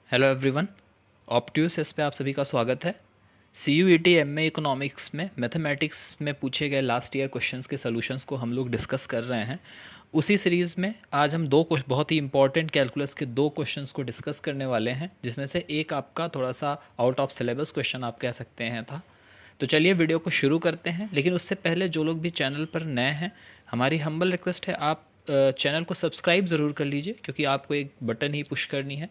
Hello everyone, obtuse इस पे आप सभी का स्वागत है। CUET MA इकोनॉमिक्स में मैथमेटिक्स में पूछे गए लास्ट ईयर क्वेश्चंस के सॉल्यूशंस को हम लोग डिस्कस कर रहे हैं। उसी सीरीज़ में आज हम बहुत ही इंपॉर्टेंट कैलकुलस के दो क्वेश्चंस को डिस्कस करने वाले हैं, जिसमें से एक आपका थोड़ा सा आउट ऑफ सिलेबस क्वेश्चन आप कह सकते हैं था। तो चलिए वीडियो को शुरू करते हैं, लेकिन उससे पहले जो लोग भी चैनल पर नए हैं, हमारी हम्बल रिक्वेस्ट है आप चैनल को सब्सक्राइब ज़रूर कर लीजिए, क्योंकि आपको एक बटन ही पुश करनी है।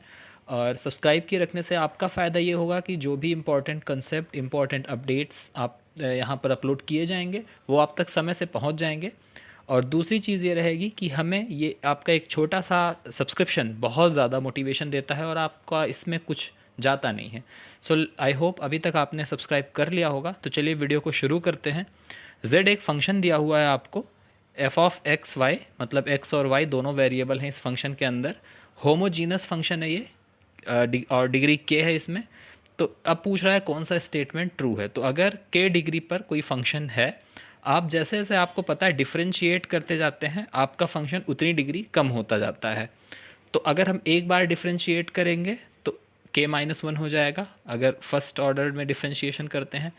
और सब्सक्राइब किए रखने से आपका फ़ायदा ये होगा कि जो भी इम्पोर्टेंट कंसेप्ट, इम्पोर्टेंट अपडेट्स आप यहाँ पर अपलोड किए जाएंगे वो आप तक समय से पहुँच जाएंगे। और दूसरी चीज़ ये रहेगी कि हमें ये आपका एक छोटा सा सब्सक्रिप्शन बहुत ज़्यादा मोटिवेशन देता है और आपका इसमें कुछ जाता नहीं है। सो आई होप अभी तक आपने सब्सक्राइब कर लिया होगा। तो चलिए वीडियो को शुरू करते हैं। z एक फंक्शन दिया हुआ है आपको, f ऑफ एक्स वाई, मतलब x और y दोनों वेरिएबल हैं इस फंक्शन के अंदर। होमोजीनस फंक्शन है ये, और डिग्री k है इसमें। तो अब पूछ रहा है कौन सा स्टेटमेंट ट्रू है। तो अगर k डिग्री पर कोई फंक्शन है, आप जैसे जैसे आपको पता है डिफ्रेंशिएट करते जाते हैं, आपका फंक्शन उतनी डिग्री कम होता जाता है। तो अगर हम एक बार डिफ्रेंशिएट करेंगे तो k-1 हो जाएगा, अगर फर्स्ट ऑर्डर में डिफ्रेंशिएशन करते हैं।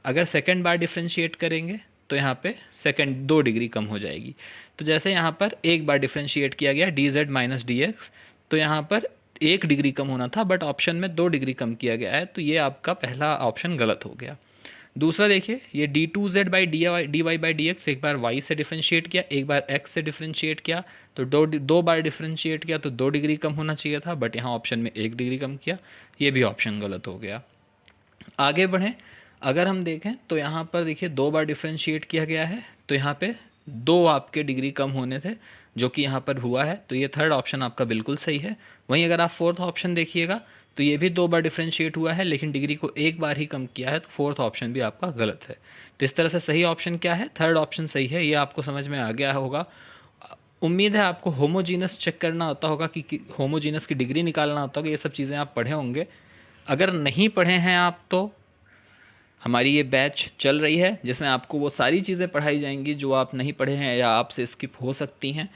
अगर सेकेंड बार डिफ्रेंशिएट करेंगे तो यहाँ पे सेकेंड 2 डिग्री कम हो जाएगी। तो जैसे यहाँ पर एक बार डिफ्रेंशिएट किया गया dz माइनस डी एक्स, तो यहाँ पर 1 डिग्री कम होना था, बट ऑप्शन में 2 डिग्री कम किया गया है, तो ये आपका पहला ऑप्शन गलत हो गया। दूसरा देखिए, ये d2z by D Y by D X, एक बार y से डिफ्रेंशिएट किया, एक बार x से डिफ्रेंशिएट किया, तो दो बार डिफ्रेंशिएट किया तो 2 डिग्री कम होना चाहिए था, बट यहाँ ऑप्शन में 1 डिग्री कम किया, ये भी ऑप्शन गलत हो गया। आगे बढ़ें, अगर हम देखें तो यहाँ पर देखिए 2 बार डिफ्रेंशिएट किया गया है, तो यहाँ पे 2 आपके डिग्री कम होने थे, जो कि यहाँ पर हुआ है, तो ये थर्ड ऑप्शन आपका बिल्कुल सही है। वहीं अगर आप फोर्थ ऑप्शन देखिएगा तो ये भी 2 बार डिफ्रेंशिएट हुआ है, लेकिन डिग्री को एक बार ही कम किया है, तो फोर्थ ऑप्शन भी आपका गलत है। तो इस तरह से सही ऑप्शन क्या है? थर्ड ऑप्शन सही है। ये आपको समझ में आ गया होगा। उम्मीद है आपको होमोजीनस चेक करना होता होगा कि होमोजीनस की डिग्री निकालना होता होगा, ये सब चीज़ें आप पढ़े होंगे। अगर नहीं पढ़े हैं आप, तो हमारी ये बैच चल रही है जिसमें आपको वो सारी चीज़ें पढ़ाई जाएंगी जो आप नहीं पढ़े हैं या आपसे स्किप हो सकती हैं।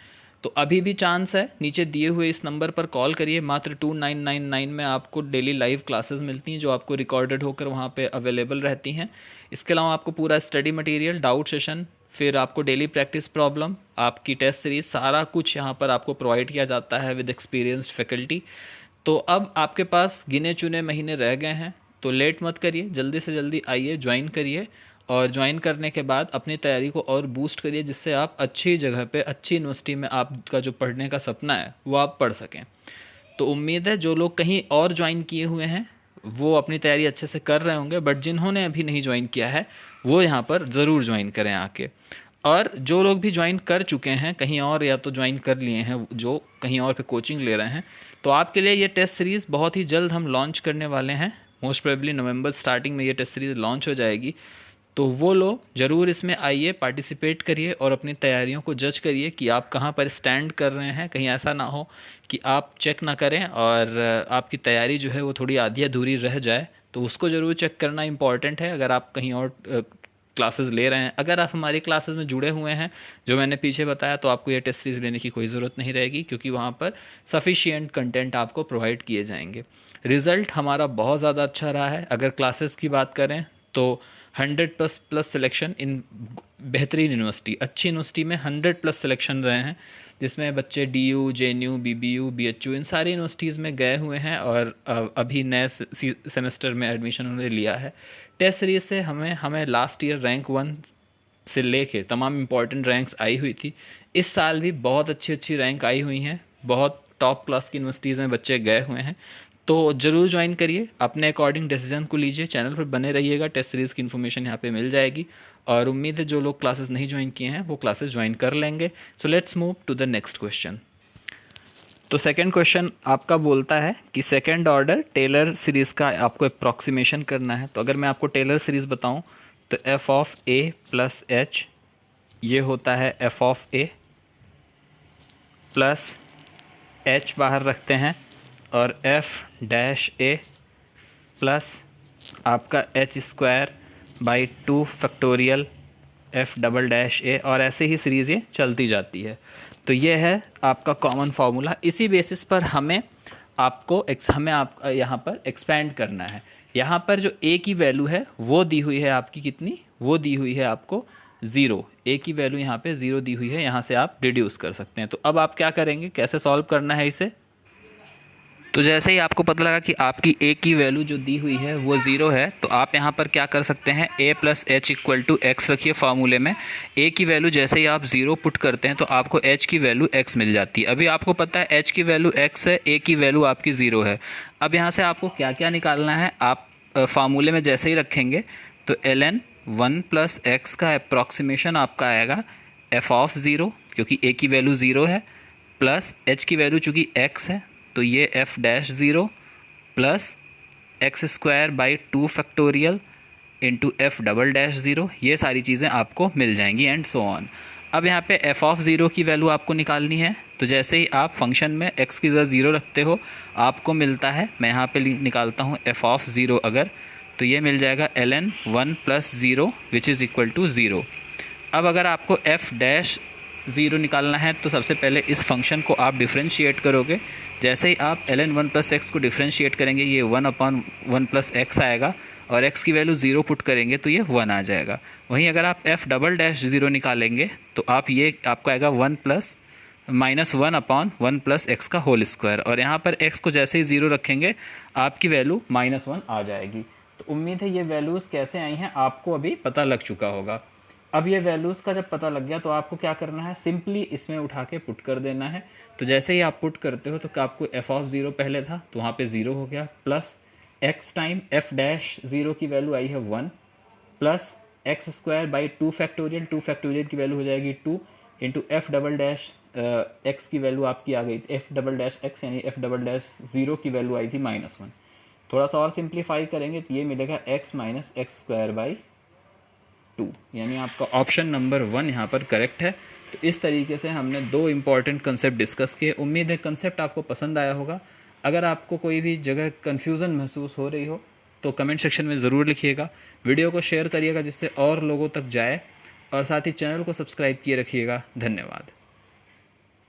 तो अभी भी चांस है, नीचे दिए हुए इस नंबर पर कॉल करिए। मात्र 2999 में आपको डेली लाइव क्लासेस मिलती हैं, जो आपको रिकॉर्डेड होकर वहाँ पे अवेलेबल रहती हैं। इसके अलावा आपको पूरा स्टडी मटेरियल, डाउट सेशन, फिर आपको डेली प्रैक्टिस प्रॉब्लम, आपकी टेस्ट सीरीज, सारा कुछ यहाँ पर आपको प्रोवाइड किया जाता है विद एक्सपीरियंस्ड फैकल्टी। तो अब आपके पास गिने चुने महीने रह गए हैं, तो लेट मत करिए, जल्दी से जल्दी आइए, ज्वाइन करिए। और ज्वाइन करने के बाद अपनी तैयारी को और बूस्ट करिए, जिससे आप अच्छी जगह पे, अच्छी यूनिवर्सिटी में आपका जो पढ़ने का सपना है वो आप पढ़ सकें। तो उम्मीद है जो लोग कहीं और ज्वाइन किए हुए हैं वो अपनी तैयारी अच्छे से कर रहे होंगे, बट जिन्होंने अभी नहीं ज्वाइन किया है वो यहाँ पर ज़रूर ज्वाइन करें आके। और जो लोग भी ज्वाइन कर चुके हैं कहीं और, या तो ज्वाइन कर लिए हैं जो कहीं और पे कोचिंग ले रहे हैं, तो आपके लिए ये टेस्ट सीरीज़ बहुत ही जल्द हम लॉन्च करने वाले हैं। मोस्ट प्रोबेबली नवंबर स्टार्टिंग में ये टेस्ट सीरीज़ लॉन्च हो जाएगी। तो वो लोग ज़रूर इसमें आइए, पार्टिसिपेट करिए और अपनी तैयारियों को जज करिए कि आप कहाँ पर स्टैंड कर रहे हैं। कहीं ऐसा ना हो कि आप चेक ना करें और आपकी तैयारी जो है वो थोड़ी आधी अधूरी रह जाए, तो उसको ज़रूर चेक करना इम्पॉर्टेंट है। अगर आप कहीं और क्लासेस ले रहे हैं, अगर आप हमारी क्लासेस में जुड़े हुए हैं जो मैंने पीछे बताया, तो आपको ये टेस्ट सीरीज लेने की कोई ज़रूरत नहीं रहेगी, क्योंकि वहाँ पर सफिशिएंट कंटेंट आपको प्रोवाइड किए जाएंगे। रिज़ल्ट हमारा बहुत ज़्यादा अच्छा रहा है। अगर क्लासेस की बात करें तो 100+ सिलेक्शन इन बेहतरीन यूनिवर्सिटी, अच्छी यूनिवर्सिटी में 100+ सिलेक्शन रहे हैं, जिसमें बच्चे DU, JNU, BBU, BHU इन सारी यूनिवर्सिटीज़ में गए हुए हैं और अभी नए सेमेस्टर में एडमिशन उन्होंने लिया है। टेस्ट सीरीज से हमें लास्ट ईयर रैंक 1 से लेके तमाम इम्पॉर्टेंट रैंक्स आई हुई थी। इस साल भी बहुत अच्छी अच्छी रैंक आई हुई हैं, बहुत टॉप क्लास की यूनिवर्सिटीज़ में बच्चे गए हुए हैं। तो ज़रूर ज्वाइन करिए, अपने अकॉर्डिंग डिसीजन को लीजिए, चैनल पर बने रहिएगा, टेस्ट सीरीज़ की इन्फॉर्मेशन यहाँ पे मिल जाएगी। और उम्मीद है जो लोग क्लासेस नहीं ज्वाइन किए हैं वो क्लासेस ज्वाइन कर लेंगे। So let's move to the next question. तो सेकंड क्वेश्चन आपका बोलता है कि सेकंड ऑर्डर टेलर सीरीज़ का आपको अप्रॉक्सीमेशन करना है। तो अगर मैं आपको टेलर सीरीज़ बताऊं तो f of a plus h, ये होता है f of a plus h बाहर रखते हैं, और f डैश a प्लस आपका h square by 2 factorial f double dash a, और ऐसे ही सीरीज़ ये चलती जाती है। तो ये है आपका कॉमन फार्मूला। इसी बेसिस पर हमें आपको हमें यहाँ पर एक्सपैंड करना है। यहाँ पर जो a की वैल्यू है वो दी हुई है आपकी कितनी, वो दी हुई है आपको 0। a की वैल्यू यहाँ पे 0 दी हुई है, यहाँ से आप डिड्यूस कर सकते हैं। तो अब आप क्या करेंगे, कैसे सॉल्व करना है इसे। तो जैसे ही आपको पता लगा कि आपकी a की वैल्यू जो दी हुई है वो 0 है, तो आप यहाँ पर क्या कर सकते हैं, a plus H equal to X रखिए फार्मूले में। a की वैल्यू जैसे ही आप 0 पुट करते हैं तो आपको h की वैल्यू x मिल जाती है। अभी आपको पता है h की वैल्यू x है, a की वैल्यू आपकी 0 है। अब यहाँ से आपको क्या क्या निकालना है, आप फार्मूले में जैसे ही रखेंगे तो ln 1 प्लस एक्स का अप्रॉक्सीमेशन आपका आएगा f ऑफ 0, क्योंकि a की वैल्यू 0 है, प्लस h की वैल्यू चूँकि x है तो ये f dash 0 plus x square by 2 factorial into F double dash 0, ये सारी चीज़ें आपको मिल जाएंगी एंड सो ऑन। अब यहाँ पे f ऑफ 0 की वैल्यू आपको निकालनी है, तो जैसे ही आप फंक्शन में x की जगह 0 रखते हो आपको मिलता है, मैं यहाँ पे निकालता हूँ f ऑफ 0 अगर, तो ये मिल जाएगा ln 1 plus 0 which is equal to 0। अब अगर आपको f डैश 0 निकालना है तो सबसे पहले इस फंक्शन को आप डिफ्रेंशिएट करोगे। जैसे ही आप ln 1 प्लस एक्स को डिफ्रेंशिएट करेंगे ये 1/1 प्लस एक्स आएगा, और x की वैल्यू 0 पुट करेंगे तो ये 1 आ जाएगा। वहीं अगर आप f डबल डैश 0 निकालेंगे तो आप ये आपको आएगा 1 प्लस -1/1 प्लस एक्स का होल स्क्वायर, और यहाँ पर x को जैसे ही 0 रखेंगे आपकी वैल्यू -1 आ जाएगी। तो उम्मीद है ये वैल्यूज़ कैसे आई हैं आपको अभी पता लग चुका होगा। अब ये वैल्यूज़ का जब पता लग गया तो आपको क्या करना है, सिंपली इसमें उठा के पुट कर देना है। तो जैसे ही आप पुट करते हो तो आपको f ऑफ 0 पहले था तो वहाँ पे 0 हो गया, plus x time f dash 0 की वैल्यू आई है 1, plus x square by 2 factorial, 2 factorial की वैल्यू हो जाएगी 2 into F double dash x की वैल्यू आपकी आ गई एफ डबल डैश एक्स, यानी एफ डबल डैश 0 की वैल्यू आई थी -1। थोड़ा सा और सिंप्लीफाई करेंगे तो ये मिलेगा x minus x square by 2, यानी आपका ऑप्शन नंबर 1 यहाँ पर करेक्ट है। तो इस तरीके से हमने 2 इंपॉर्टेंट कंसेप्ट डिस्कस किए। उम्मीद है कंसेप्ट आपको पसंद आया होगा। अगर आपको कोई भी जगह कन्फ्यूज़न महसूस हो रही हो तो कमेंट सेक्शन में ज़रूर लिखिएगा, वीडियो को शेयर करिएगा जिससे और लोगों तक जाए, और साथ ही चैनल को सब्सक्राइब किए रखिएगा। धन्यवाद।